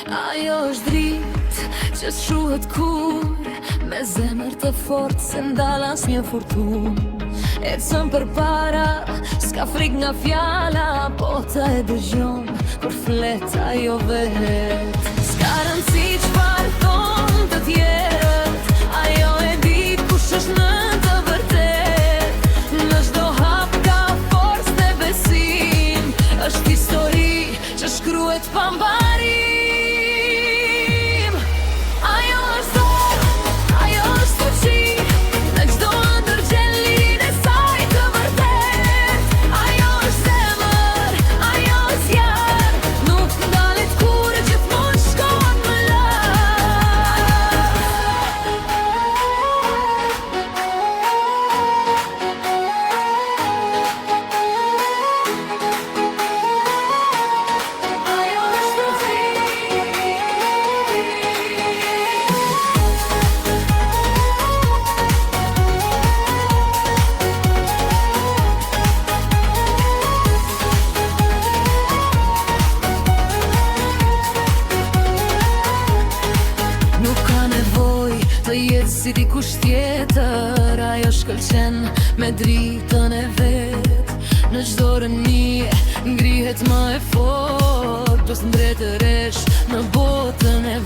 Ajo është dritë që shuhet kur me zemër të fortë se ndal asnjë furtunë. Ecën përpara, s'ka frik nga fjala, po ta e dëgjon kur flet ajo vet. S'ka rëndësi çfarë thon të tjerët, ajo e di kush është në të vërtet. Në çdo hap ka forcë dhe besim, është histori që shkruhet pa mbarim. Ajo është dorë, ajo është fuqi, në çdo ëndër gjen lidhje saj të vërtet. Ajo është zemër, ajo është zjarr, nuk ndalet kur gjithmonë shkon më të jetë si dikush tjetër, ajo shkëlqen me dritën e vet. Në çdo rënie ngrihet më e fort, pas ndretëresh në botën e